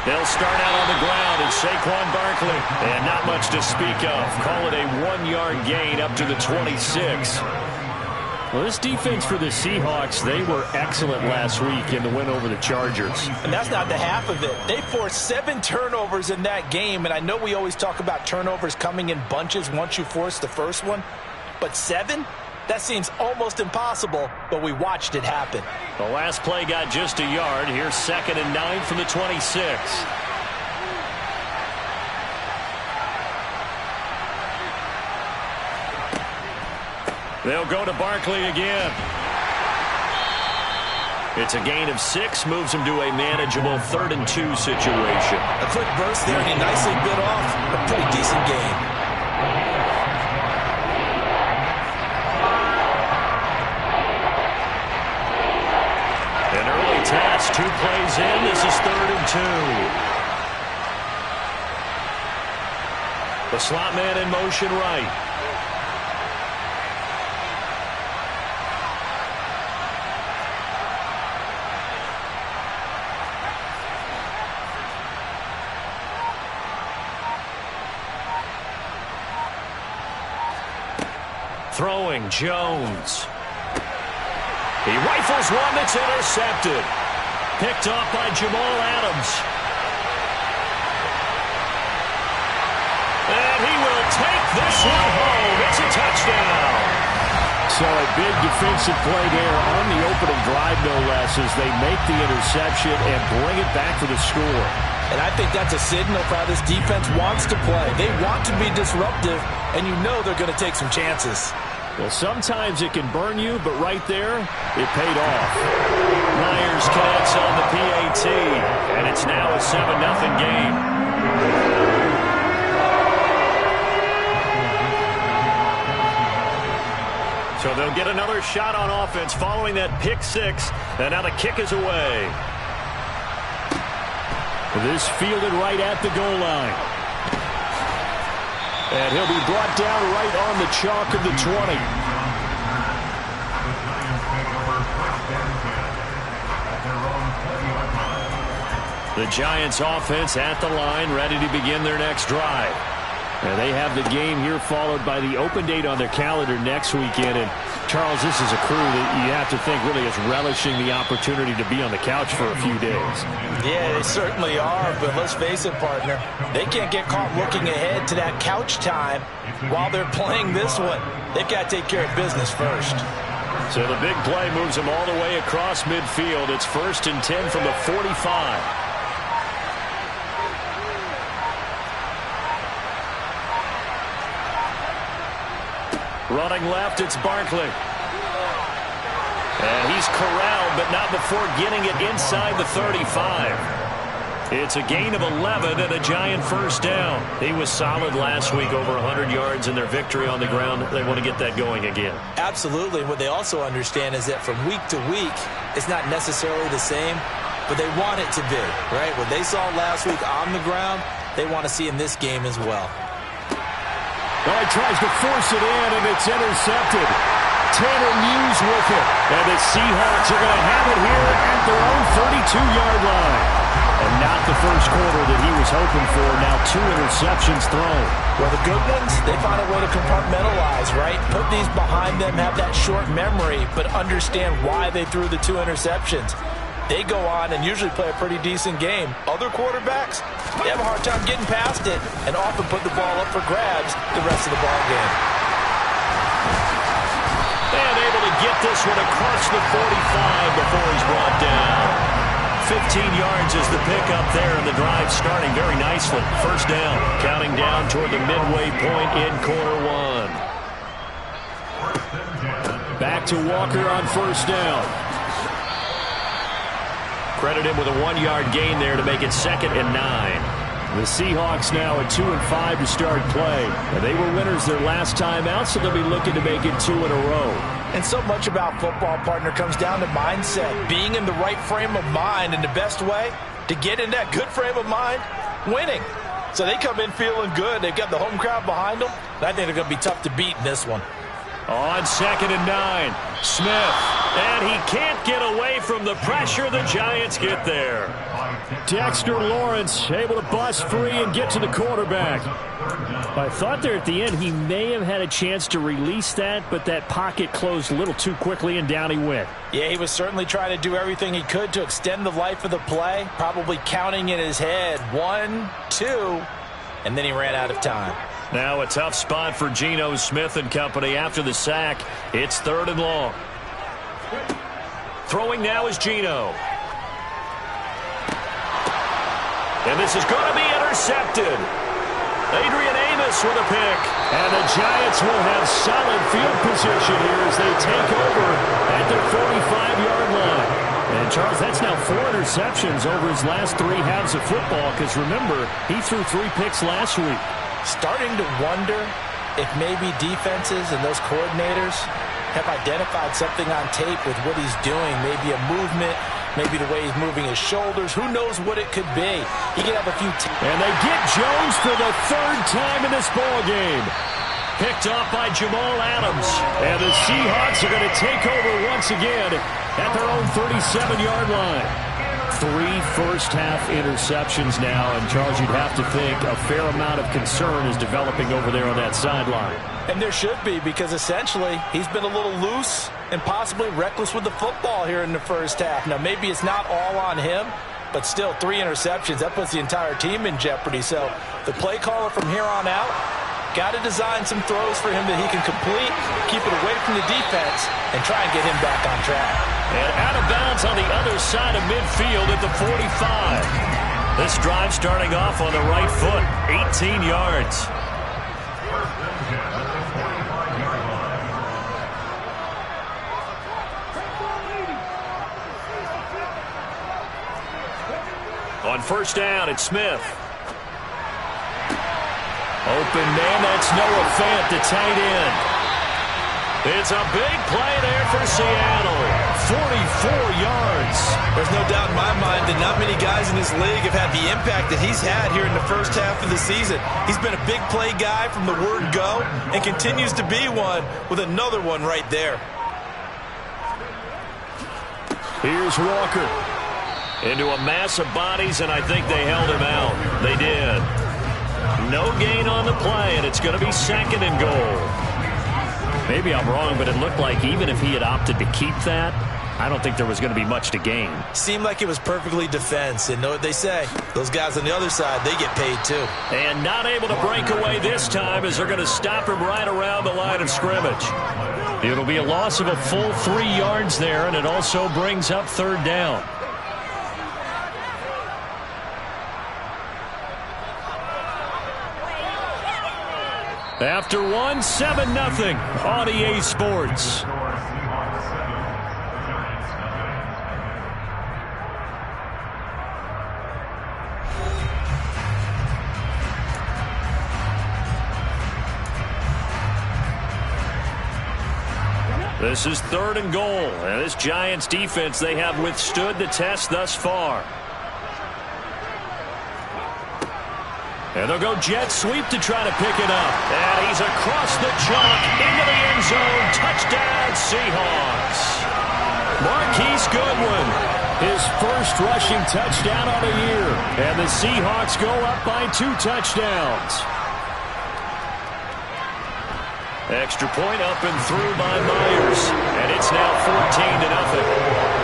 They'll start out on the ground, and Saquon Barkley. And not much to speak of. Call it a 1-yard gain up to the 26. Well, this defense for the Seahawks, they were excellent last week in the win over the Chargers. And that's not the half of it. They forced 7 turnovers in that game, and I know we always talk about turnovers coming in bunches once you force the first one, but 7? That seems almost impossible, but we watched it happen. The last play got just a yard. Here's 2nd and 9 from the 26. They'll go to Barkley again. It's a gain of 6, moves him to a manageable 3rd and 2 situation. A quick burst there, and he nicely bit off a pretty decent gain. An early touch, 2 plays in. This is 3rd and 2. The slot man in motion right. Throwing, Jones. He rifles one that's intercepted. Picked off by Jamal Adams. And he will take this one home. It's a touchdown. So a big defensive play there on the opening drive, no less, as they make the interception and bring it back for the score. And I think that's a signal for how this defense wants to play. They want to be disruptive, and you know they're going to take some chances. Well, sometimes it can burn you, but right there, it paid off. Myers connects on the PAT, and it's now a 7-0 game. So they'll get another shot on offense following that pick 6, and now the kick is away. This fielded right at the goal line. And he'll be brought down right on the chalk of the 20. The Giants offense at the line, ready to begin their next drive. And they have the game here followed by the open date on their calendar next weekend. And, Charles, this is a crew that you have to think really is relishing the opportunity to be on the couch for a few days. Yeah, they certainly are, but let's face it, partner. They can't get caught looking ahead to that couch time while they're playing this one. They've got to take care of business first. So the big play moves them all the way across midfield. It's 1st and 10 from the 45. Running left, it's Barkley. And he's corralled, but not before getting it inside the 35. It's a gain of 11 and a Giant first down. He was solid last week, over 100 yards in their victory on the ground. They want to get that going again. Absolutely. What they also understand is that from week to week, it's not necessarily the same, but they want it to be, right? What they saw last week on the ground, they want to see in this game as well. Oh, he tries to force it in, and it's intercepted. Tanner Muse with it. And the Seahawks are going to have it here at their own 32-yard line. And not the first quarter that he was hoping for. Now 2 interceptions thrown. Well, the good ones, they find a way to compartmentalize, right? Put these behind them, have that short memory, but understand why they threw the 2 interceptions. They go on and usually play a pretty decent game. Other quarterbacks, they have a hard time getting past it and often put the ball up for grabs the rest of the ball game. And able to get this one across the 45 before he's brought down. 15 yards is the pickup there, and the drive starting very nicely. First down, counting down toward the midway point in quarter 1. Back to Walker on first down. Credit him with a 1-yard gain there to make it 2nd and 9. The Seahawks now at 2-5 to start play. And they were winners their last time out, so they'll be looking to make it 2 in a row. And so much about football, partner, comes down to mindset. Being in the right frame of mind, and the best way to get in that good frame of mind, winning. So they come in feeling good. They've got the home crowd behind them. And I think they're going to be tough to beat in this one. On 2nd and 9, Smith. And he can't get away from the pressure. The Giants get there. Dexter Lawrence able to bust free and get to the quarterback. I thought there at the end he may have had a chance to release that, but that pocket closed a little too quickly and down he went. Yeah, he was certainly trying to do everything he could to extend the life of the play, probably counting in his head 1, 2, and then he ran out of time. Now a tough spot for Geno Smith and company after the sack. It's 3rd and long. Throwing now is Geno. And this is going to be intercepted. Adrian Amos with a pick. And the Giants will have solid field position here as they take over at the 45-yard line. And, Charles, that's now 4 interceptions over his last 3 halves of football because, remember, he threw 3 picks last week. Starting to wonder if maybe defenses and those coordinators have identified something on tape with what he's doing, maybe a movement, maybe the way he's moving his shoulders. Who knows what it could be? He could have a few. And they get Jones for the 3rd time in this ball game. Picked off by Jamal Adams. And the Seahawks are going to take over once again at their own 37-yard line. 3 first-half interceptions now, and Charles, you'd have to think a fair amount of concern is developing over there on that sideline. And there should be, because essentially he's been a little loose and possibly reckless with the football here in the first half. Now, maybe it's not all on him, but still 3 interceptions. That puts the entire team in jeopardy. So the play caller from here on out got to design some throws for him that he can complete, keep it away from the defense, and try and get him back on track. And out of bounds on the other side of midfield at the 45. This drive starting off on the right foot, 18 yards. On 1st down, it's Smith. Open man, that's Noah Fant, the tight end. It's a big play there for Seattle. 44 yards. There's no doubt in my mind that not many guys in this league have had the impact that he's had here in the first half of the season. He's been a big play guy from the word go and continues to be one with another one right there. Here's Walker. Into a mass of bodies, and I think they held him out. They did. No gain on the play, and it's going to be 2nd and goal. Maybe I'm wrong, but it looked like even if he had opted to keep that, I don't think there was going to be much to gain. Seemed like it was perfectly defense, and know what they say. Those guys on the other side, they get paid too. And not able to break away this time as they're going to stop him right around the line of scrimmage. It'll be a loss of a full 3 yards there, and it also brings up 3rd down. After 1, 7-0 on EA Sports. This is 3rd and goal. And this Giants defense, they have withstood the test thus far. And they'll go jet sweep to try to pick it up. And he's across the chalk into the end zone. Touchdown, Seahawks. Marquise Goodwin, his first rushing touchdown on the year. And the Seahawks go up by 2 touchdowns. Extra point up and through by Myers. And it's now 14-0.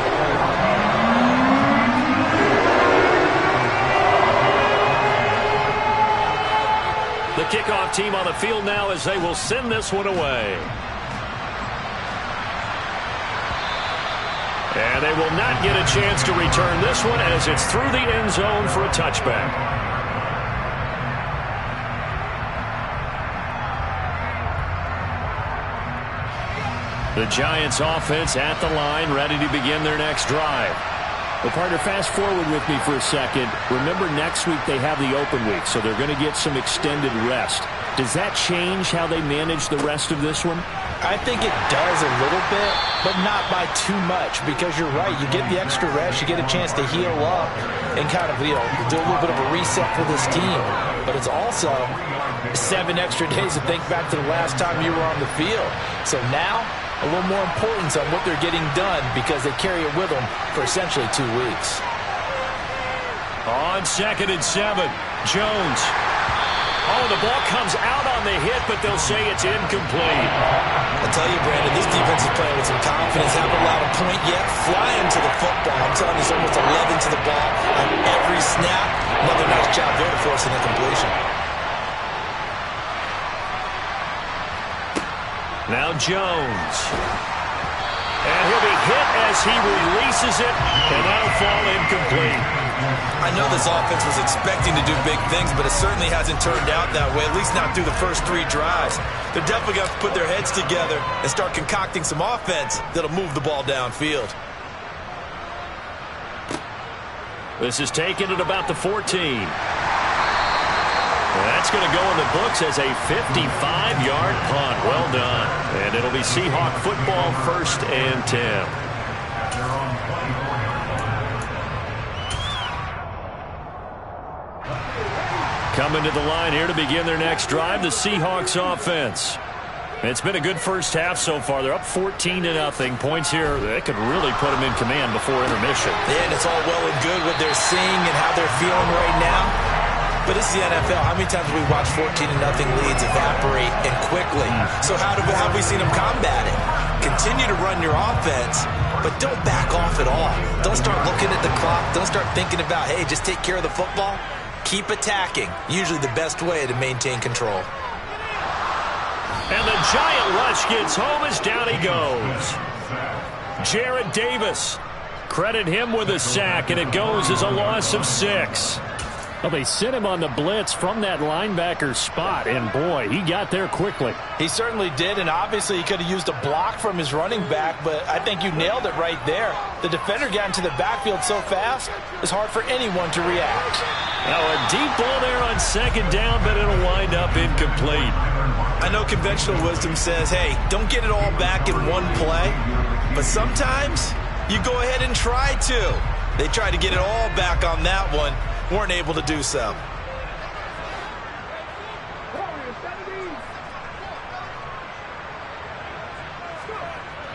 The kickoff team on the field now as they will send this one away. And they will not get a chance to return this one as it's through the end zone for a touchback. The Giants offense at the line, ready to begin their next drive. Well, partner, fast forward with me for a second. Remember, next week they have the open week, so they're going to get some extended rest. Does that change how they manage the rest of this one? I think it does a little bit, but not by too much, because you're right. You get the extra rest, you get a chance to heal up and kind of, do a little bit of a reset for this team. But it's also 7 extra days to think back to the last time you were on the field. So now, a little more importance on what they're getting done because they carry it with them for essentially 2 weeks. On 2nd and 7, Jones. Oh, the ball comes out on the hit, but they'll say it's incomplete. I tell you, Brandon, this defense is playing with some confidence. Haven't allowed a point yet. Flying to the football. I'm telling you, it's almost 11 to the ball on every snap. Another nice job there to force an incompletion. Now Jones. And he'll be hit as he releases it, and that'll fall incomplete. I know this offense was expecting to do big things, but it certainly hasn't turned out that way, at least not through the first 3 drives. They're definitely going to have to put their heads together and start concocting some offense that'll move the ball downfield. This is taken at about the 14. That's going to go in the books as a 55-yard punt. Well done. And it'll be Seahawk football, 1st and 10. Coming to the line here to begin their next drive, the Seahawks offense. It's been a good first half so far. They're up 14-0. Points here, that could really put them in command before intermission. And it's all well and good what they're seeing and how they're feeling right now. But it's the NFL. How many times have we watched 14-0 leads evaporate and quickly? So how have we seen them combat it? Continue to run your offense, but don't back off at all. Don't start looking at the clock. Don't start thinking about, hey, just take care of the football. Keep attacking. Usually the best way to maintain control. And the giant rush gets home as down he goes. Jared Davis. Credit him with a sack, and it goes as a loss of 6. Well, they sent him on the blitz from that linebacker spot, and boy, he got there quickly. He certainly did, and obviously he could have used a block from his running back, but I think you nailed it right there. The defender got into the backfield so fast, it's hard for anyone to react. Now a deep ball there on 2nd down, but it'll wind up incomplete. I know conventional wisdom says, hey, don't get it all back in one play, but sometimes you go ahead and try to. They tried to get it all back on that one. Weren't able to do so.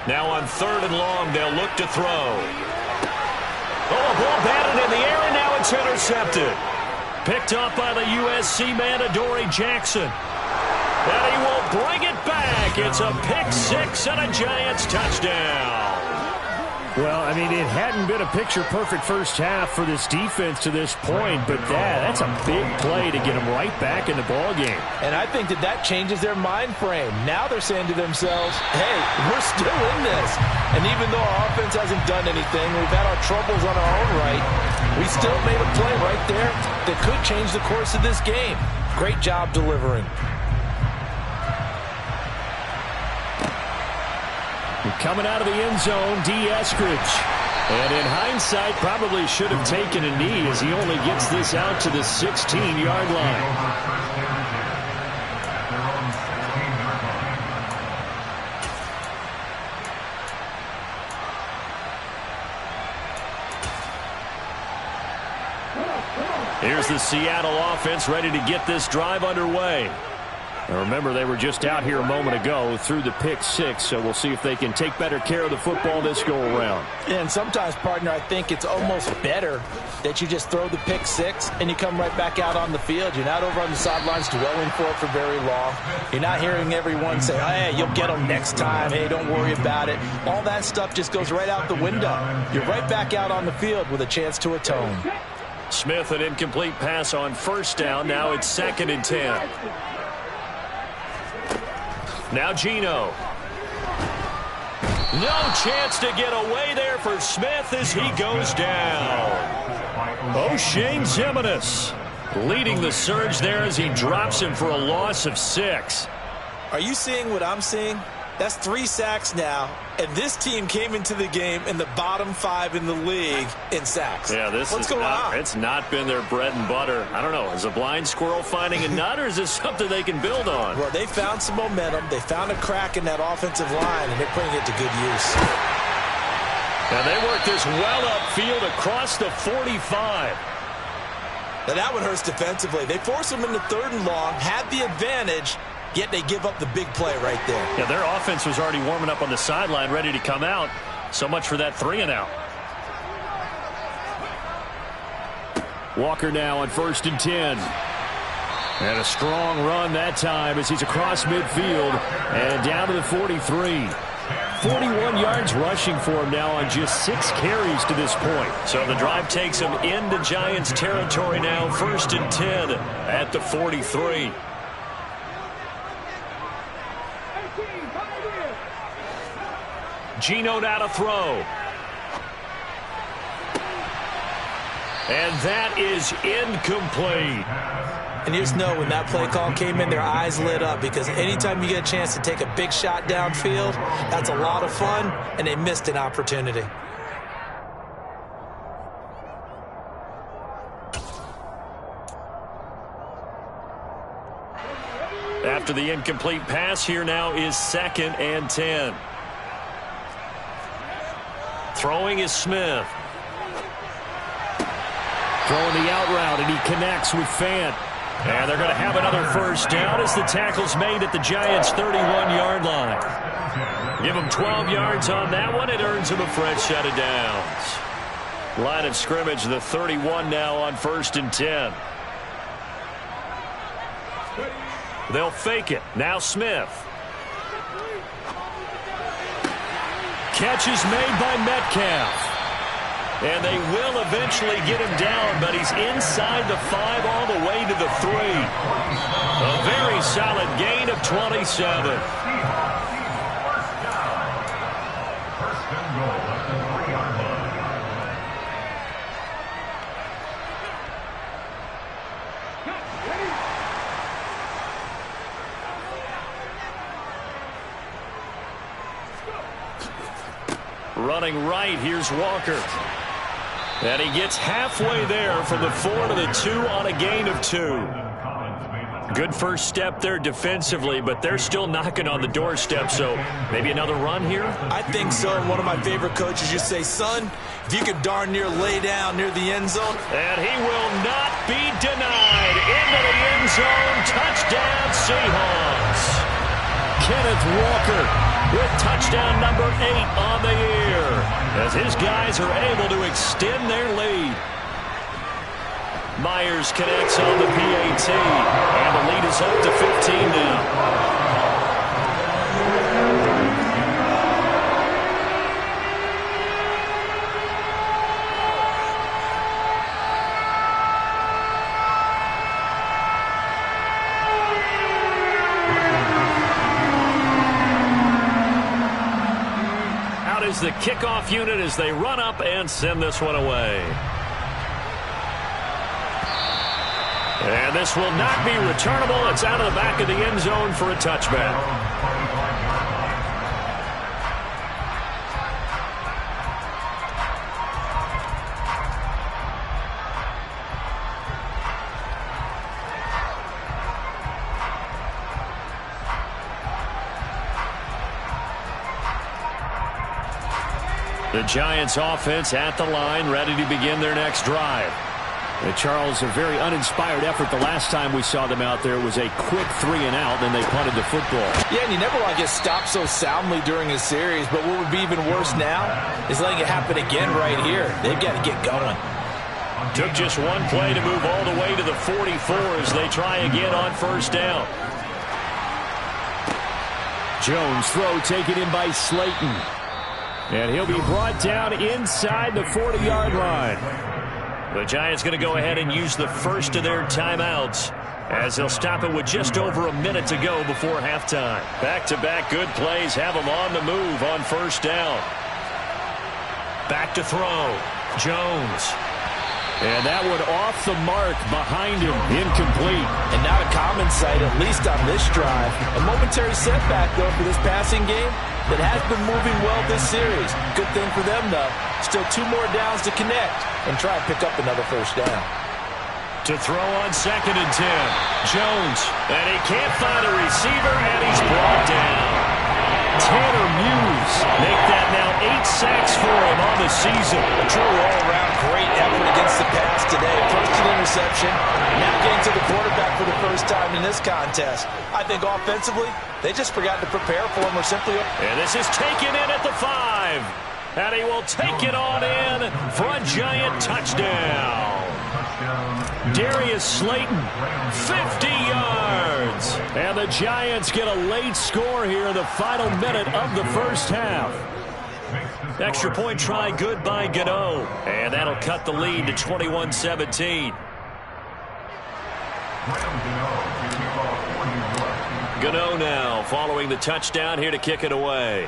Now on 3rd and long, they'll look to throw. Oh, a ball batted in the air, and now it's intercepted. Picked up by the USC man, Adoree Jackson. And he will bring it back. It's a pick 6 and a Giants touchdown. Well, I mean, it hadn't been a picture-perfect first half for this defense to this point, but that's a big play to get them right back in the ballgame. And I think that changes their mind frame. Now they're saying to themselves, hey, we're still in this. And even though our offense hasn't done anything, we've had our troubles on our own right, we still made a play right there that could change the course of this game. Great job delivering. Coming out of the end zone, D. Eskridge. And in hindsight, probably should have taken a knee as he only gets this out to the 16-yard line. Here's the Seattle offense ready to get this drive underway. Now remember, they were just out here a moment ago through the pick 6, so we'll see if they can take better care of the football this go-around. And sometimes, partner, I think it's almost better that you just throw the pick 6 and you come right back out on the field. You're not over on the sidelines dwelling for it for very long. You're not hearing everyone say, hey, you'll get them next time. Hey, don't worry about it. All that stuff just goes right out the window. You're right back out on the field with a chance to atone. Smith, an incomplete pass on 1st down. Now it's 2nd and 10. Now Geno. No chance to get away there for Smith as he goes down. O'Shane Ximines leading the surge there as he drops him for a loss of 6. Are you seeing what I'm seeing? That's 3 sacks now, and this team came into the game in the bottom 5 in the league in sacks. Yeah, What's going on? It's not been their bread and butter. I don't know. Is a blind squirrel finding a nut, or is this something they can build on? Well, they found some momentum. They found a crack in that offensive line, and they're putting it to good use. And they work this well upfield across the 45. Now that one hurts defensively. They force them into 3rd and long, had the advantage, yet they give up the big play right there. Yeah, their offense was already warming up on the sideline, ready to come out. So much for that 3-and-out. Walker now on 1st and 10. And a strong run that time as he's across midfield and down to the 43. 41 yards rushing for him now on just 6 carries to this point. So the drive takes him into Giants territory now, 1st and 10 at the 43. Geno now to throw. And that is incomplete. And you just know when that play call came in, their eyes lit up, because anytime you get a chance to take a big shot downfield, that's a lot of fun, and they missed an opportunity. After the incomplete pass, here now is 2nd and 10. Throwing is Smith. Throwing the out route, and he connects with Fant. And they're going to have another first down as the tackle's made at the Giants' 31-yard line. Give them 12 yards on that one. It earns them a fresh set of downs. Line of scrimmage, the 31 now on 1st and 10. They'll fake it. Now Smith. Catch is made by Metcalf. And they will eventually get him down, but he's inside the 5 all the way to the 3. A very solid gain of 27. Running right, here's Walker. And he gets halfway there from the 4 to the 2 on a gain of 2. Good first step there defensively, but they're still knocking on the doorstep, so maybe another run here? I think so. And one of my favorite coaches used to say, son, if you could darn near lay down near the end zone. And he will not be denied. Into the end zone. Touchdown, Seahawks. Kenneth Walker with touchdown number 8 on the year, as his guys are able to extend their lead. Myers connects on the PAT, and the lead is up to 15 now. Is the kickoff unit as they run up and send this one away. And this will not be returnable. It's out of the back of the end zone for a touchback. The Giants offense at the line, ready to begin their next drive. And Charles, a very uninspired effort the last time we saw them out there. It was a quick 3-and-out, then they punted the football. Yeah, and you never want to get stopped so soundly during a series, but what would be even worse now is letting it happen again right here. They've got to get going. Took just one play to move all the way to the 44 as they try again on first down. Jones throw taken in by Slayton. And he'll be brought down inside the 40-yard line. The Giants going to go ahead and use the first of their timeouts as they'll stop it with just over a minute to go before halftime. Back-to-back good plays have them on the move on first down. Back to throw. Jones. And that one off the mark behind him, incomplete. And not a common sight, at least on this drive. A momentary setback, though, for this passing game that has been moving well this series. Good thing for them, though. Still 2 more downs to connect and try and pick up another first down. To throw on 2nd and 10. Jones, and he can't find a receiver, and he's brought down. Tanner Muse make that now 8 sacks for him on the season. A true all-around great effort against the pass today. First an interception, now getting to the quarterback for the first time in this contest. I think offensively, they just forgot to prepare for him or simply... And this is taken in at the 5. And he will take it on in for a giant touchdown. Darius Slayton, 50 yards. And the Giants get a late score here in the final minute of the first half. Extra point try good by Gano. And that'll cut the lead to 21-17. Gano now following the touchdown here to kick it away.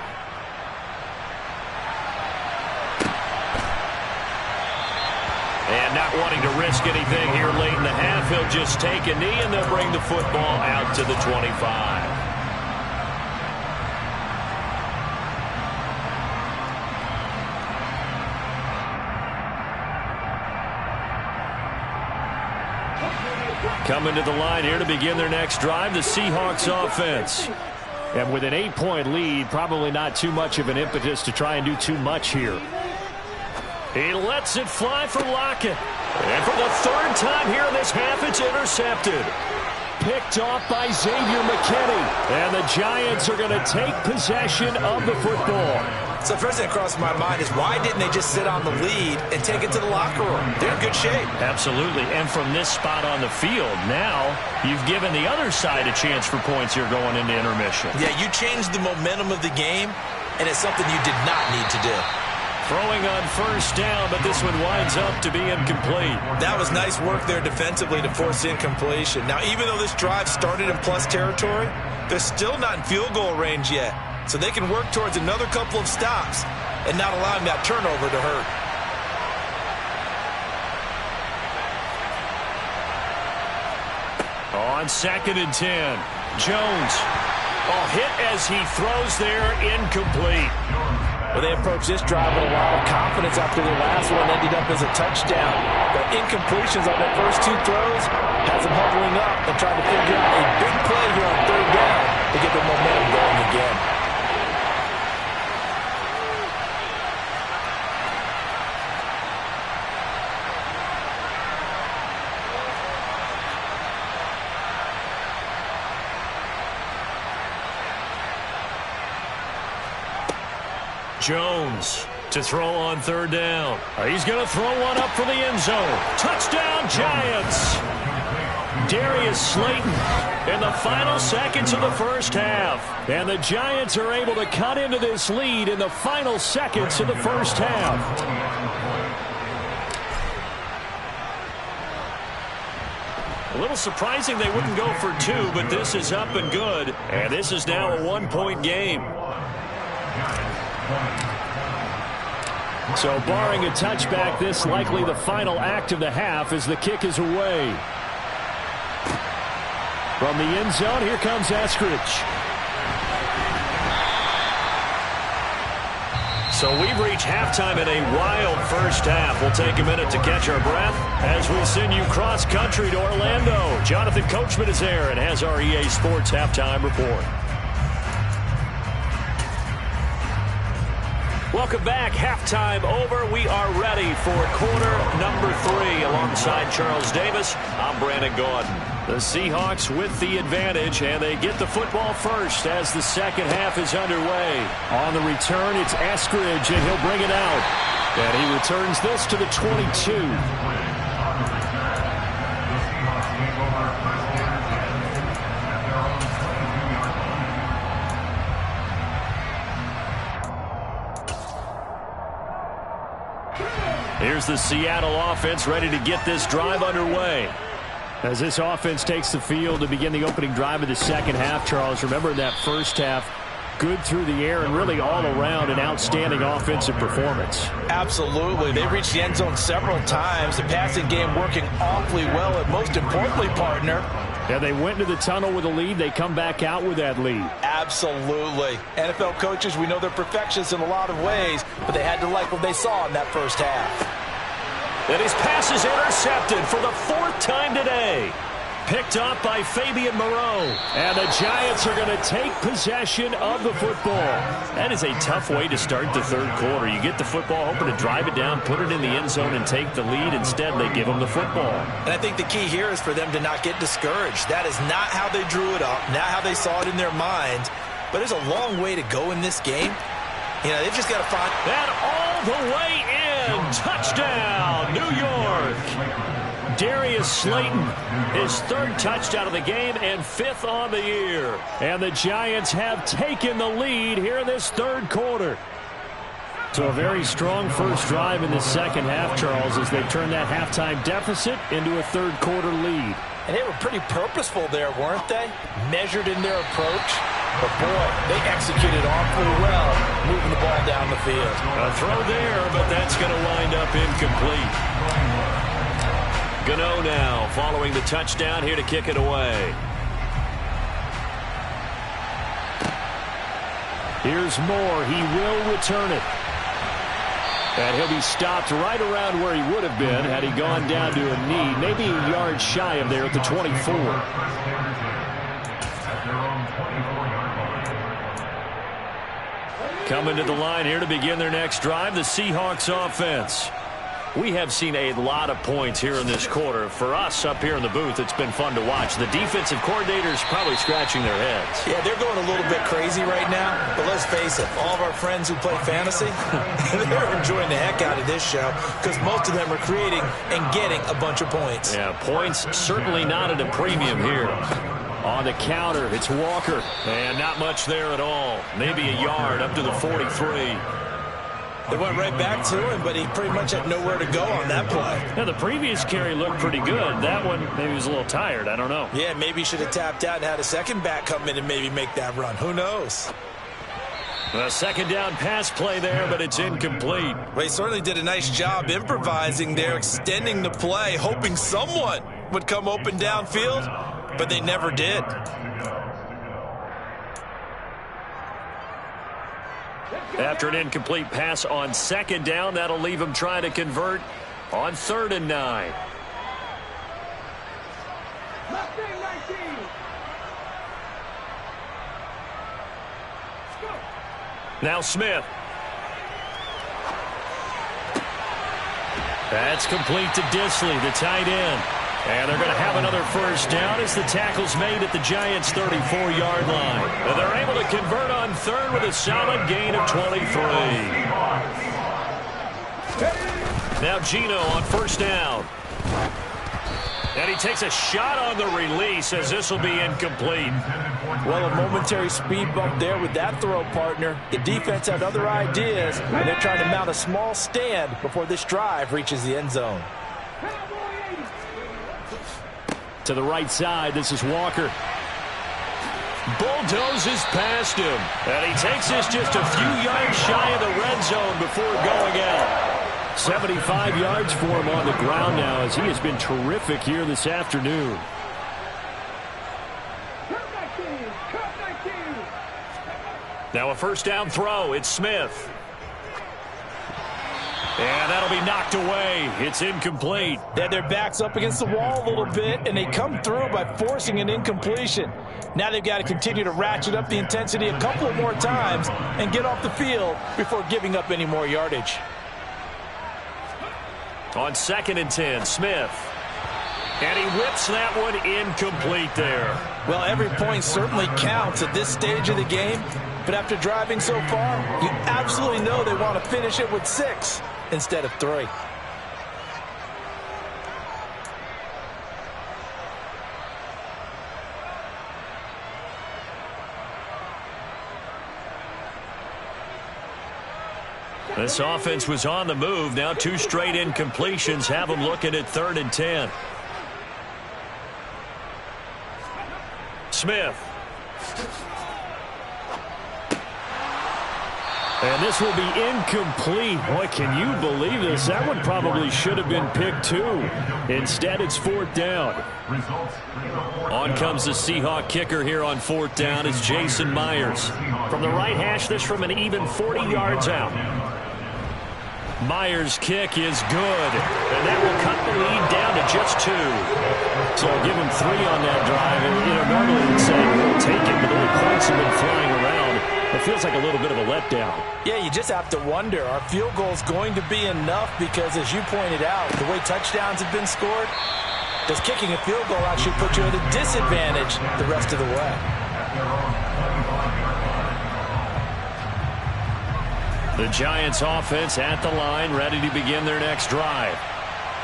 And not wanting to risk anything here late in the half, he'll just take a knee and they'll bring the football out to the 25. Coming to the line here to begin their next drive, the Seahawks offense. And with an 8-point lead, probably not too much of an impetus to try and do too much here. He lets it fly for Lockett. And for the 3rd time here in this half, it's intercepted. Picked off by Xavier McKinney. And the Giants are going to take possession of the football. So first thing that crossed my mind is why didn't they just sit on the lead and take it to the locker room? They're in good shape. Absolutely. And from this spot on the field, now you've given the other side a chance for points here going into intermission. Yeah, you changed the momentum of the game, and it's something you did not need to do. Throwing on 1st down, but this one winds up to be incomplete. That was nice work there defensively to force incompletion. Now, even though this drive started in plus territory, they're still not in field goal range yet. So they can work towards another couple of stops and not allowing that turnover to hurt. On 2nd and 10, Jones. Hit as he throws there, incomplete. Well, they approached this drive with a lot of confidence after their last one ended up as a touchdown. But incompletions on their first 2 throws has them huddling up and trying to figure out a big play here on 3rd down to get the momentum going again. Jones to throw on 3rd down. He's going to throw one up for the end zone. Touchdown, Giants. Darius Slayton in the final seconds of the first half. And the Giants are able to cut into this lead in the final seconds of the first half. A little surprising they wouldn't go for 2, but this is up and good. And this is now a 1-point game. So barring a touchback, this likely the final act of the half as the kick is away. From the end zone, here comes Eskridge. So we've reached halftime in a wild first half. We'll take a minute to catch our breath as we send you cross-country to Orlando. Jonathan Coachman is there and has our EA Sports halftime report. Welcome back. Halftime over. We are ready for quarter number 3. Alongside Charles Davis, I'm Brandon Gaudin. The Seahawks with the advantage, and they get the football first as the second half is underway. On the return, it's Eskridge, and he'll bring it out. And he returns this to the 22. Here's the Seattle offense ready to get this drive underway. As this offense takes the field to begin the opening drive of the second half, Charles, remember in that first half, good through the air and really all around an outstanding offensive performance. Absolutely. They reached the end zone several times. The passing game working awfully well, and most importantly, partner, and they went into the tunnel with a lead. They come back out with that lead. Absolutely. NFL coaches, we know they're perfectionists in a lot of ways, but they had to like what they saw in that first half. And his pass is intercepted for the 4th time today. Picked up by Fabian Moreau. And the Giants are going to take possession of the football. That is a tough way to start the third quarter. You get the football, hoping to drive it down, put it in the end zone, and take the lead. Instead, they give them the football. And I think the key here is for them to not get discouraged. That is not how they drew it up, not how they saw it in their minds. But there's a long way to go in this game. You know, they've just got to find... And all the way in. Touchdown, New York. Darius Slayton, his 3rd touchdown of the game and 5th on the year. And the Giants have taken the lead here in this 3rd quarter. So a very strong first drive in the second half, Charles, as they turn that halftime deficit into a 3rd quarter lead. And they were pretty purposeful there, weren't they? Measured in their approach. But, boy, they executed awfully well, moving the ball down the field. A throw there, but that's going to wind up incomplete. Gano now following the touchdown here to kick it away. Here's Moore. He will return it. And he'll be stopped right around where he would have been had he gone down to a knee, maybe a yard shy of there at the 24. Coming to the line here to begin their next drive, the Seahawks offense. We have seen a lot of points here in this quarter. For us up here in the booth, it's been fun to watch. The defensive coordinators probably scratching their heads. Yeah, they're going a little bit crazy right now. But let's face it, all of our friends who play fantasy, they're enjoying the heck out of this show because most of them are creating and getting a bunch of points. Yeah, points certainly not at a premium here. On the counter, it's Walker. And not much there at all. Maybe a yard up to the 43. They went right back to him, but he pretty much had nowhere to go on that play. Now, the previous carry looked pretty good. That one, maybe he was a little tired. I don't know. Yeah, maybe he should have tapped out and had a second back come in and maybe make that run. Who knows? A second down pass play there, but it's incomplete. Well, he certainly did a nice job improvising there, extending the play, hoping someone would come open downfield, but they never did. After an incomplete pass on second down, that'll leave him trying to convert on 3rd and 9. Now Smith. That's complete to Disley, the tight end. And they're going to have another first down as the tackle's made at the Giants' 34-yard line. And they're able to convert on 3rd with a solid gain of 23. Now Gino on first down. And he takes a shot on the release as this will be incomplete. Well, a momentary speed bump there with that throw, partner. The defense had other ideas, and they're trying to mount a small stand before this drive reaches the end zone. To the right side, this is Walker. Bulldozes past him. And he takes this just a few yards shy of the red zone before going out. 75 yards for him on the ground now as he has been terrific here this afternoon. Now a first down throw. It's Smith. And that'll be knocked away. It's incomplete. They had their backs up against the wall a little bit, and they come through by forcing an incompletion. Now they've got to continue to ratchet up the intensity a couple of more times and get off the field before giving up any more yardage. On 2nd and 10, Smith. And he whips that one incomplete there. Well, every point certainly counts at this stage of the game. But after driving so far, you absolutely know they want to finish it with 6 instead of 3. This offense was on the move. Now 2 straight incompletions have them looking at 3rd and 10. Smith. And this will be incomplete. Boy, can you believe this? That one probably should have been picked too. Instead, it's 4th down. On comes the Seahawk kicker here on 4th down. It's Jason Myers. From the right hash, this from an even 40 yards out. Myers' kick is good, and that will cut the lead down to just 2. So give him 3 on that drive. And, normally we'd say we'll take it, but all the points have been flying around. It feels like a little bit of a letdown. Yeah, you just have to wonder, are field goals going to be enough? Because as you pointed out, the way touchdowns have been scored, does kicking a field goal actually put you at a disadvantage the rest of the way? The Giants offense at the line, ready to begin their next drive.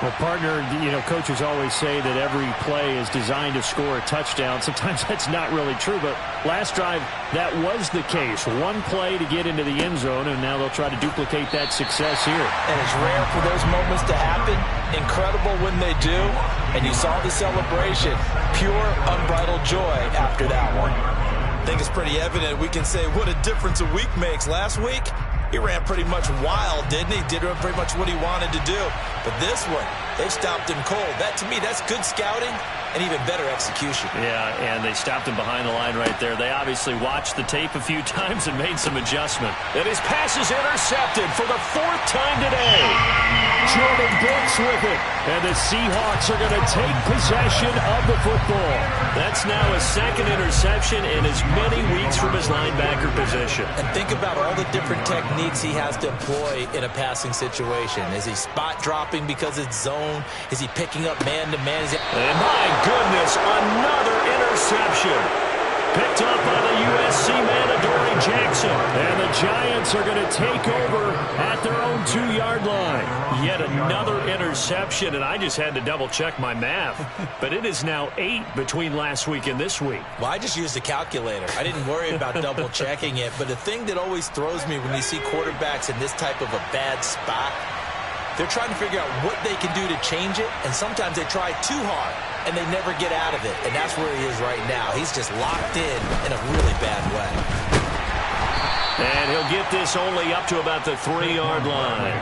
Well, partner, coaches always say that every play is designed to score a touchdown. Sometimes that's not really true, but last drive, that was the case. One play to get into the end zone, and now they'll try to duplicate that success here. And it's rare for those moments to happen. Incredible when they do. And you saw the celebration. Pure, unbridled joy after that one. I think it's pretty evident. We can say what a difference a week makes. Last week, he ran pretty much wild, didn't he? Did pretty much what he wanted to do. But this one, they've stopped him cold. That, to me, that's good scouting and even better execution. Yeah, and they stopped him behind the line right there. They obviously watched the tape a few times and made some adjustment. And his pass is intercepted for the 4th time today. Jordan Brooks with it. And the Seahawks are going to take possession of the football. That's now his 2nd interception in as many weeks from his linebacker position. And think about all the different techniques he has to employ in a passing situation. Is he spot dropping because it's zone? Is he picking up man-to-man? And my goodness, another interception. Picked up by the USC man, Adoree Jackson. And the Giants are going to take over at their own 2-yard line. Yet another interception, and I just had to double-check my math. But it is now 8 between last week and this week. Well, I just used a calculator. I didn't worry about double-checking it. But the thing that always throws me when you see quarterbacks in this type of a bad spot, they're trying to figure out what they can do to change it, and sometimes they try too hard, and they never get out of it. And that's where he is right now. He's just locked in a really bad way. And he'll get this only up to about the 3-yard line.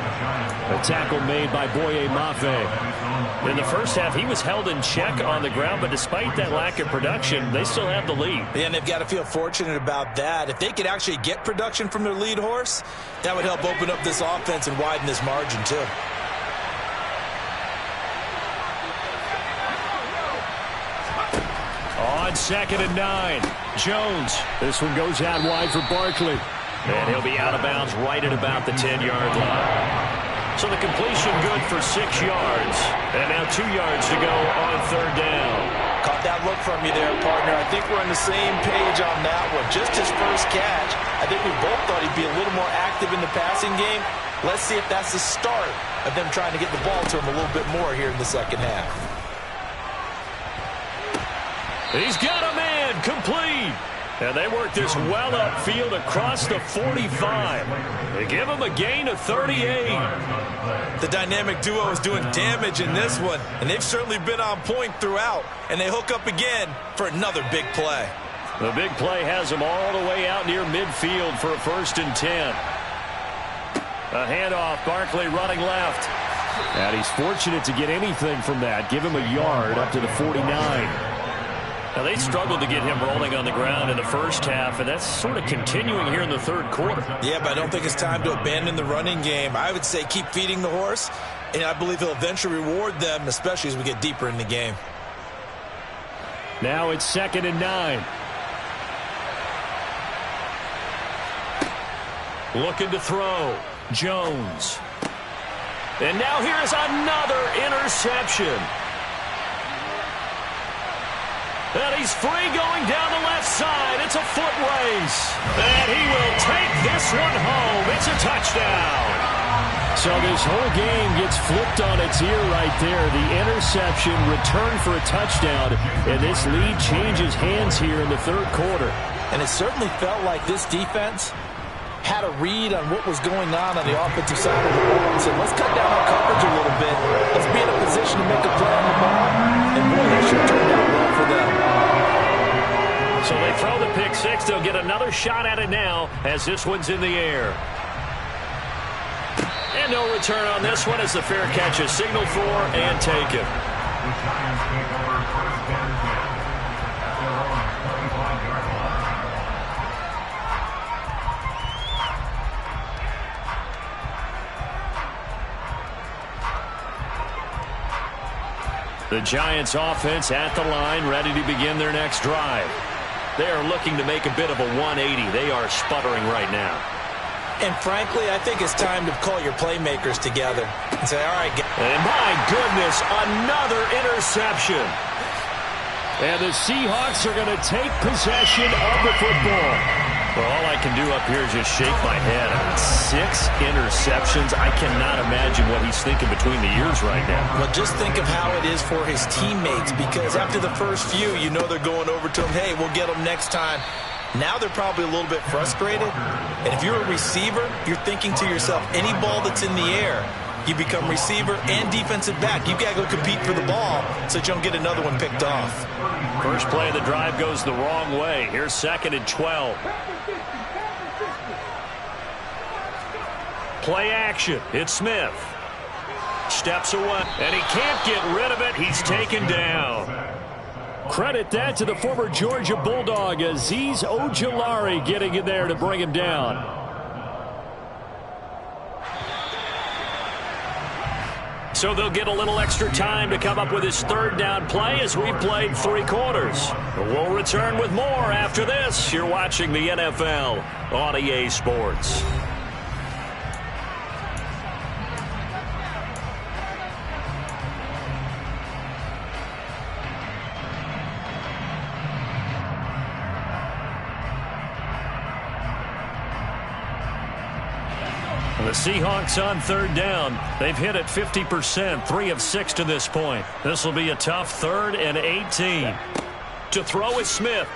A tackle made by Boye Mafe. In the first half, he was held in check on the ground, but despite that lack of production, they still have the lead. And they've got to feel fortunate about that. If they could actually get production from their lead horse, that would help open up this offense and widen this margin, too. On 2nd and 9, Jones. This one goes out wide for Barkley. And he'll be out of bounds right at about the 10-yard line. So the completion good for 6 yards. And now 2 yards to go on 3rd down. Caught that look from you there, partner. I think we're on the same page on that one. Just his first catch. I think we both thought he'd be a little more active in the passing game. Let's see if that's the start of them trying to get the ball to him a little bit more here in the second half. He's got a man, complete. And they work this well upfield across the 45. They give him a gain of 38. The dynamic duo is doing damage in this one, and they've certainly been on point throughout. And they hook up again for another big play. The big play has them all the way out near midfield for a 1st and 10. A handoff, Barkley running left. And he's fortunate to get anything from that. Give him a yard up to the 49. Now, they struggled to get him rolling on the ground in the first half, and that's sort of continuing here in the 3rd quarter. Yeah, but I don't think it's time to abandon the running game. I would say keep feeding the horse, and I believe he'll eventually reward them, especially as we get deeper in the game. Now it's 2nd and 9. Looking to throw. Jones. And now here is another interception. And he's free going down the left side. It's a foot race. And he will take this one home. It's a touchdown. So this whole game gets flipped on its ear right there. The interception, return for a touchdown. And this lead changes hands here in the 3rd quarter. And it certainly felt like this defense had a read on what was going on the offensive side of the ball and said, let's cut down our coverage a little bit. Let's be in a position to make a play on the ball. And boy, that sure turned out well for them. So they throw the pick 6. They'll get another shot at it now as this one's in the air. And no return on this one as the fair catch is signaled for and taken. The Giants offense at the line, ready to begin their next drive. They are looking to make a bit of a 180. They are sputtering right now. And frankly, I think it's time to call your playmakers together and say, all right, and my goodness, another interception. And the Seahawks are going to take possession of the football. Well, all I can do up here is just shake my head. 6 interceptions. I cannot imagine what he's thinking between the ears right now. Well, just think of how it is for his teammates, because after the first few, you know they're going over to him, hey, we'll get them next time. Now they're probably a little bit frustrated. And if you're a receiver, you're thinking to yourself, any ball that's in the air, you become receiver and defensive back. You've got to go compete for the ball so that you don't get another one picked off. First play of the drive goes the wrong way. Here's 2nd and 12. Play action. It's Smith. Steps away, and he can't get rid of it. He's taken down. Credit that to the former Georgia Bulldog, Azeez Ojulari, getting in there to bring him down. So they'll get a little extra time to come up with his 3rd down play as we've played 3 quarters. We'll return with more after this. You're watching the NFL on EA Sports. The Seahawks on 3rd down. They've hit it 50%, 3 of 6 to this point. This will be a tough 3rd and 18. To throw is Smith.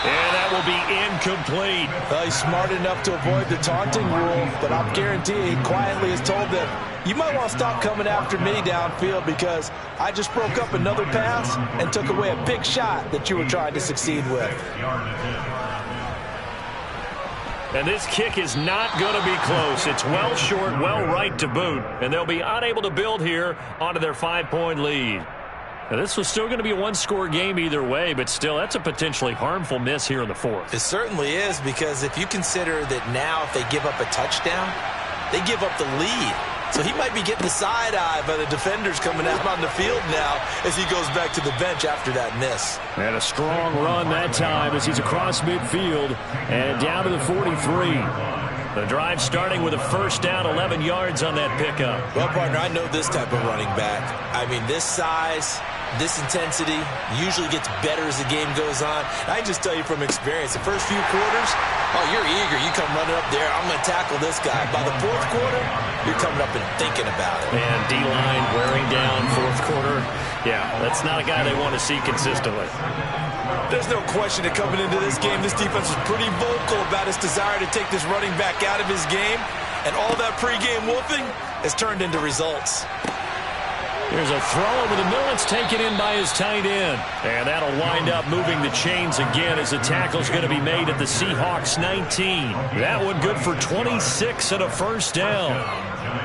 And that will be incomplete. Well, he's smart enough to avoid the taunting rule, but I'm guaranteeing he quietly has told them, you might want to stop coming after me downfield because I just broke up another pass and took away a big shot that you were trying to succeed with. And this kick is not going to be close. It's well short, well right to boot. And they'll be unable to build here onto their 5-point lead. Now, this was still going to be a 1-score game either way, but still, that's a potentially harmful miss here in the 4th. It certainly is, because if you consider that now if they give up a touchdown, they give up the lead. So he might be getting the side eye by the defenders coming out on the field now as he goes back to the bench after that miss. And a strong run that time as he's across midfield and down to the 43. The drive starting with a 1st down, 11 yards on that pickup. Well, partner, I know this type of running back. I mean, this size, this intensity usually gets better as the game goes on. I can just tell you from experience, the first few quarters, oh, you're eager. You come running up there, I'm going to tackle this guy. By the 4th quarter, you're coming up and thinking about it. And D-line wearing down 4th quarter. Yeah, that's not a guy they want to see consistently. There's no question that coming into this game, this defense was pretty vocal about its desire to take this running back out of his game. And all that pregame wolfing has turned into results. There's a throw over the middle. It's taken in by his tight end. And that'll wind up moving the chains again as the tackle's going to be made at the Seahawks 19. That one good for 26 and a 1st down.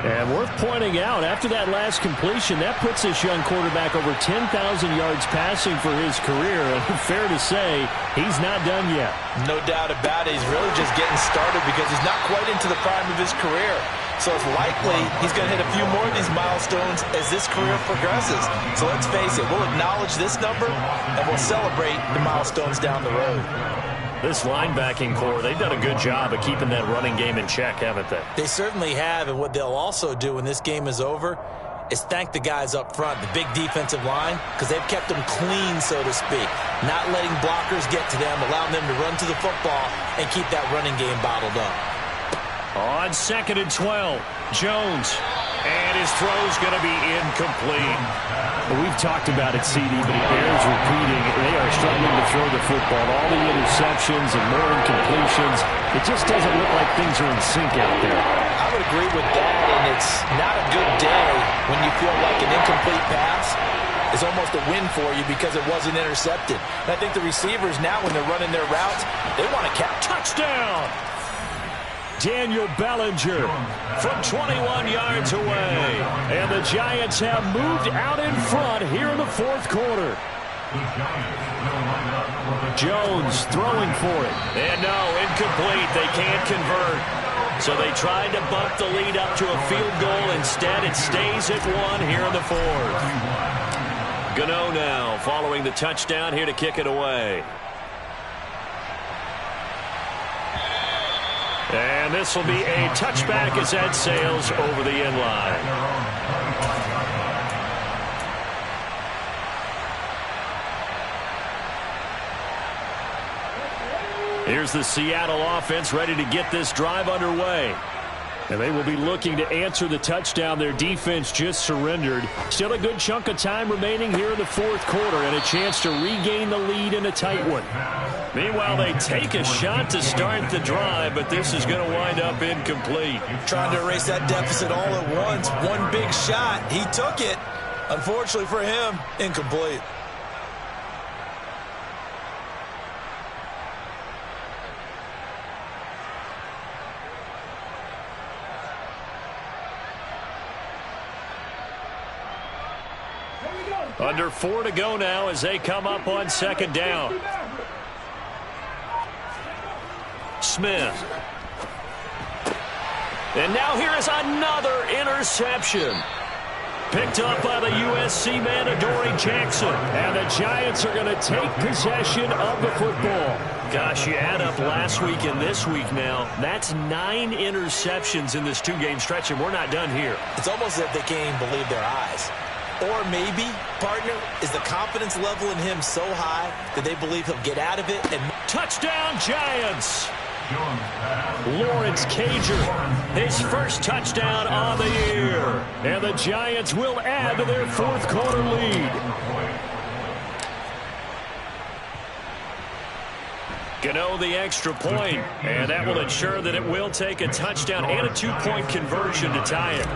And worth pointing out, after that last completion, that puts this young quarterback over 10,000 yards passing for his career. And fair to say, he's not done yet. No doubt about it. He's really just getting started because he's not quite into the prime of his career. So it's likely he's going to hit a few more of these milestones as this career progresses. So let's face it, we'll acknowledge this number and we'll celebrate the milestones down the road. This linebacking core, they've done a good job of keeping that running game in check, haven't they? They certainly have, and what they'll also do when this game is over is thank the guys up front, the big defensive line, because they've kept them clean, so to speak, not letting blockers get to them, allowing them to run to the football and keep that running game bottled up. On 2nd and 12, Jones, and his throw's going to be incomplete. Well, we've talked about it, CD, but it bears repeating. They are struggling to throw the football. All the interceptions and more incompletions. It just doesn't look like things are in sync out there. I would agree with that, and it's not a good day when you feel like an incomplete pass is almost a win for you because it wasn't intercepted. And I think the receivers now, when they're running their routes, they want to catch. Touchdown! Daniel Bellinger from 21 yards away. And the Giants have moved out in front here in the fourth quarter. Jones throwing for it. And no, incomplete. They can't convert. So they tried to bump the lead up to a field goal. Instead, it stays at 1 here in the fourth. Gano now following the touchdown here to kick it away. And this will be a touchback as that sails over the end line. Here's the Seattle offense ready to get this drive underway. And they will be looking to answer the touchdown their defense just surrendered. Still a good chunk of time remaining here in the fourth quarter and a chance to regain the lead in a tight one. Meanwhile, they take a shot to start the drive, but this is going to wind up incomplete. Trying to erase that deficit all at once. One big shot. He took it. Unfortunately for him, incomplete. Under 4 to go now as they come up on second down. Smith. And now here is another interception. Picked up by the USC man, Adoree Jackson. And the Giants are going to take possession of the football. Gosh, you add up last week and this week now. That's 9 interceptions in this two-game stretch, and we're not done here. It's almost as if they can't even believe their eyes. Or maybe, partner, is the confidence level in him so high that they believe he'll get out of it and... Touchdown, Giants! Lawrence Cager, his first touchdown on the year. And the Giants will add to their fourth quarter lead. Gano the extra point, and that will ensure that it will take a touchdown and a 2-point conversion to tie it.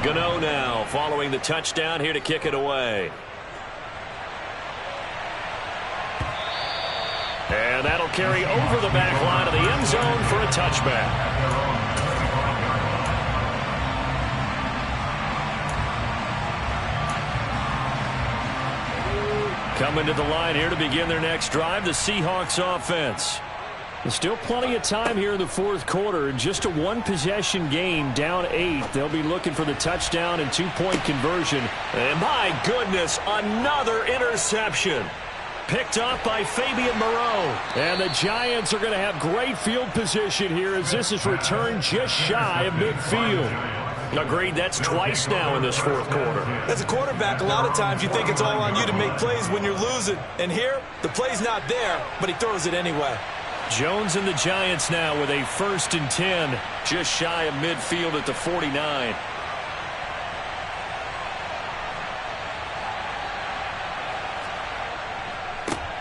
Gano now following the touchdown here to kick it away. And that'll carry over the back line of the end zone for a touchback. Coming to the line here to begin their next drive, the Seahawks offense. There's still plenty of time here in the fourth quarter. Just a one-possession game, down 8. They'll be looking for the touchdown and 2-point conversion. And my goodness, another interception. Picked up by Fabian Moreau. And the Giants are going to have great field position here as this is returned just shy of midfield. Agreed, that's twice now in this fourth quarter. As a quarterback, a lot of times you think it's all on you to make plays when you're losing. And here, the play's not there, but he throws it anyway. Jones and the Giants now with a 1st and 10, just shy of midfield at the 49.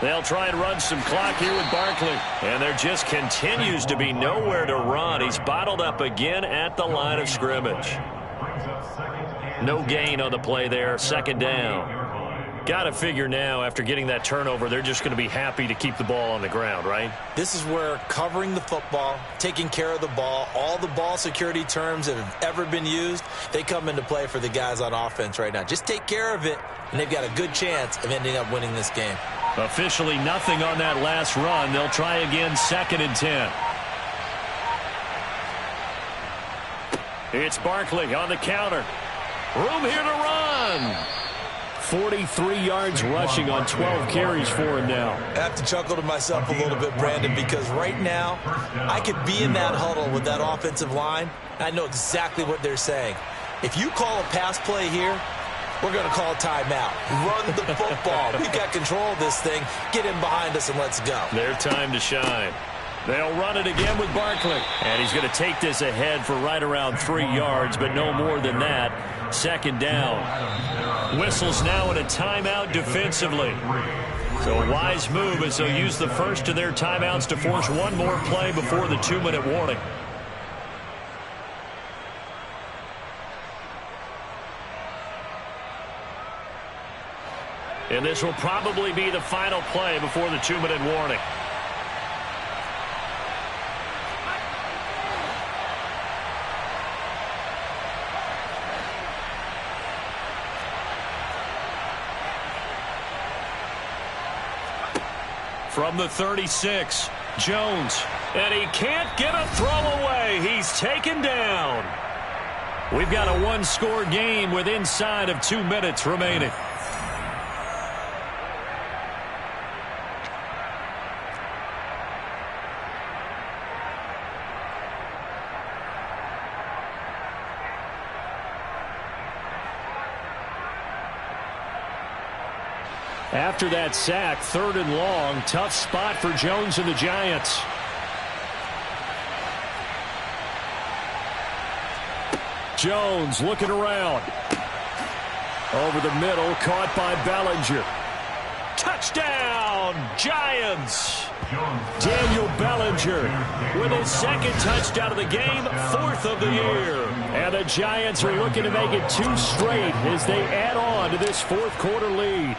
They'll try and run some clock here with Barkley. And there just continues to be nowhere to run. He's bottled up again at the line of scrimmage. No gain on the play there, second down. Got to figure now, after getting that turnover, they're just going to be happy to keep the ball on the ground, right? This is where covering the football, taking care of the ball, all the ball security terms that have ever been used, they come into play for the guys on offense right now. Just take care of it, and they've got a good chance of ending up winning this game. Officially nothing on that last run. They'll try again, 2nd and 10. It's Barkley on the counter. Room here to run. 43 yards rushing on 12 carries for him now. I have to chuckle to myself a little bit, Brandon, because right now I could be in that huddle with that offensive line. I know exactly what they're saying. If you call a pass play here, we're going to call a timeout. Run the football. We've got control of this thing. Get in behind us and let's go. Their time to shine. They'll run it again with Barkley. And he's going to take this ahead for right around 3 yards, but no more than that. 2nd down. Whistles now in a timeout defensively. So a wise move as they'll use the first of their timeouts to force one more play before the 2-minute warning. And this will probably be the final play before the 2-minute warning. From the 36, Jones. And he can't get a throw away. He's taken down. We've got a one-score game with inside of 2 minutes remaining. After that sack, 3rd and long, tough spot for Jones and the Giants. Jones looking around. Over the middle, caught by Bellinger. Touchdown, Giants! Daniel Bellinger with his 2nd touchdown of the game, 4th of the year. And the Giants are looking to make it 2 straight as they add on to this 4th quarter lead.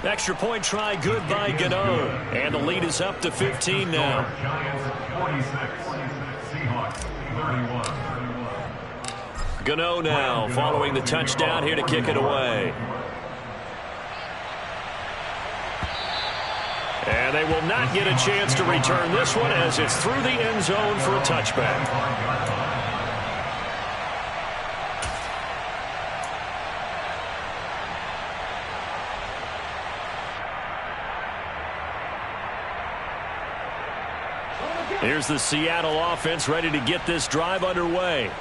Extra point try good by Gano. And the lead is up to 15 now. Giants 46, Seahawks 31. Gano now following the touchdown here to kick it away. And they will not get a chance to return this one as it's through the end zone for a touchback. Here's the Seattle offense ready to get this drive underway.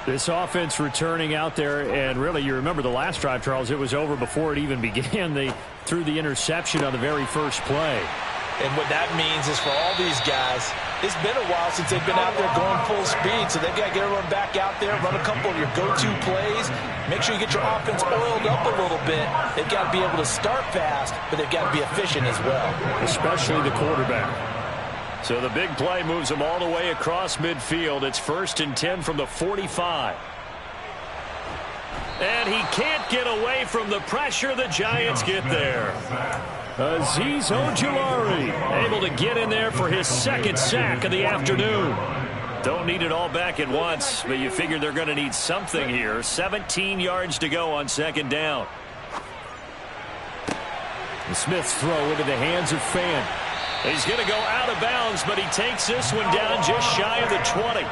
This offense returning out there, and really, you remember the last drive, Charles, it was over before it even began. They threw the interception on the very first play. And what that means is for all these guys, it's been a while since they've been out there going full speed, so they've got to get everyone back out there, run a couple of your go-to plays, make sure you get your offense oiled up a little bit. They've got to be able to start fast, but they've got to be efficient as well. Especially the quarterback. So the big play moves them all the way across midfield. It's 1st and 10 from the 45. And he can't get away from the pressure. The Giants get there. Azeez Ojulari able to get in there for his 2nd sack of the afternoon. Don't need it all back at once, but you figure they're going to need something here. 17 yards to go on 2nd down. The Smith's throw into the hands of Fan. He's going to go out of bounds, but he takes this one down just shy of the 20.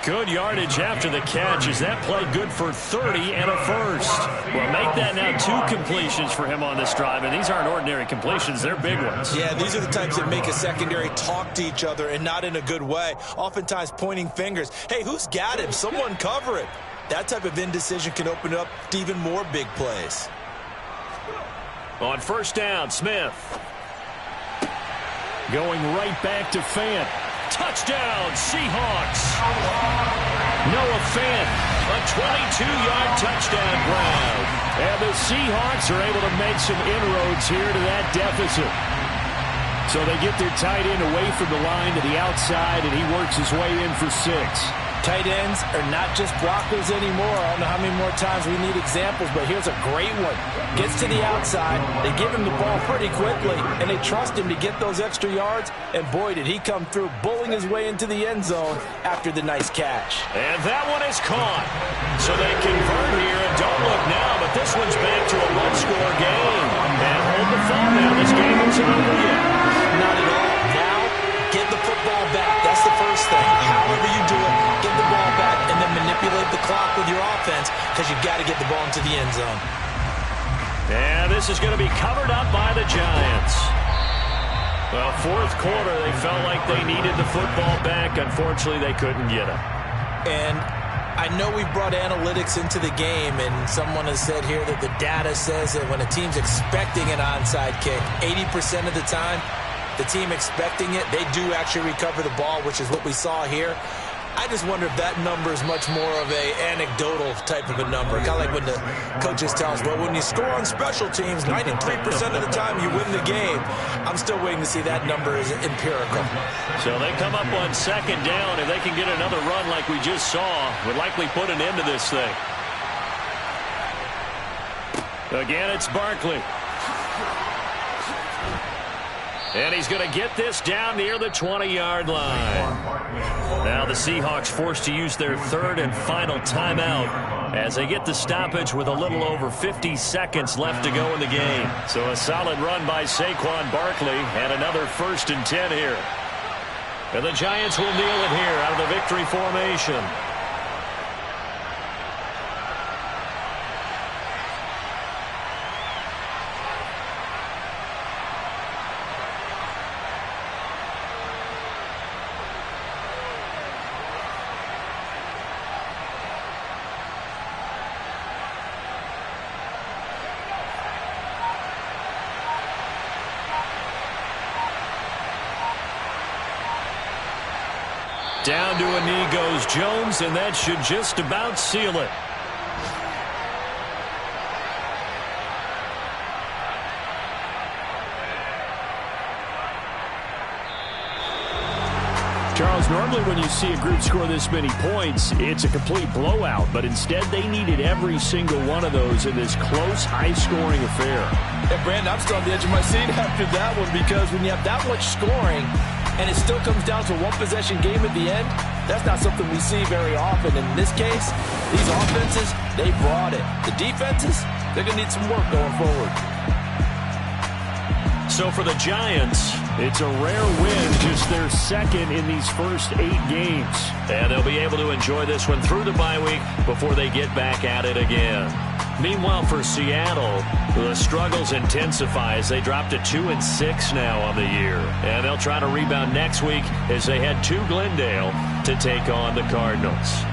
Good yardage after the catch. Is that play good for 30 and a first? Well, make that now 2 completions for him on this drive, and these aren't ordinary completions. They're big ones. Yeah, these are the types that make a secondary talk to each other and not in a good way. Oftentimes pointing fingers. Hey, who's got him? Someone cover it. That type of indecision can open up to even more big plays. On 1st down, Smith. Going right back to Fant. Touchdown, Seahawks. Noah Fant, a 22-yard touchdown grab. And the Seahawks are able to make some inroads here to that deficit. So they get their tight end away from the line to the outside, and he works his way in for 6. Tight ends are not just blockers anymore. I don't know how many more times we need examples, but here's a great one. Gets to the outside, they give him the ball pretty quickly, and they trust him to get those extra yards, and boy, did he come through, bowling his way into the end zone after the nice catch. And that one is caught. So they convert here, and don't look now, but this one's back to a one-score game. And hold the phone now, this game isn't over yet. Not at all. Now, get the football back. That's the first thing. However you do it, get the ball back and then manipulate the clock with your offense because you've got to get the ball into the end zone. And this is going to be covered up by the Giants. Well, 4th quarter, they felt like they needed the football back. Unfortunately, they couldn't get it. And I know we've brought analytics into the game, and someone has said here that the data says that when a team's expecting an onside kick, 80% of the time, the team expecting it, they do actually recover the ball, which is what we saw here. I just wonder if that number is much more of a anecdotal type of a number. Kind of like when the coaches tell us, well, when you score on special teams, 93% of the time you win the game. I'm still waiting to see that number is empirical. So they come up on 2nd down. If they can get another run like we just saw, would likely put an end to this thing. Again, it's Barkley. And he's going to get this down near the 20-yard line. Now the the Seahawks forced to use their third and final timeout as they get the stoppage with a little over 50 seconds left to go in the game. So a solid run by Saquon Barkley and another 1st and 10 here. And the Giants will kneel it here out of the victory formation. Down to a knee goes Jones, and that should just about seal it. Charles, normally when you see a group score this many points, it's a complete blowout. But instead, they needed every single one of those in this close, high-scoring affair. Yeah, Brandon, I'm still on the edge of my seat after that one, because when you have that much scoring and it still comes down to a one-possession game at the end, that's not something we see very often. In this case, these offenses, they brought it. The defenses, they're going to need some work going forward. So for the Giants, it's a rare win, just their second in these first 8 games. And they'll be able to enjoy this one through the bye week before they get back at it again. Meanwhile, for Seattle, the struggles intensify as they drop to 2-6 now on the year. And they'll try to rebound next week as they head to Glendale to take on the Cardinals.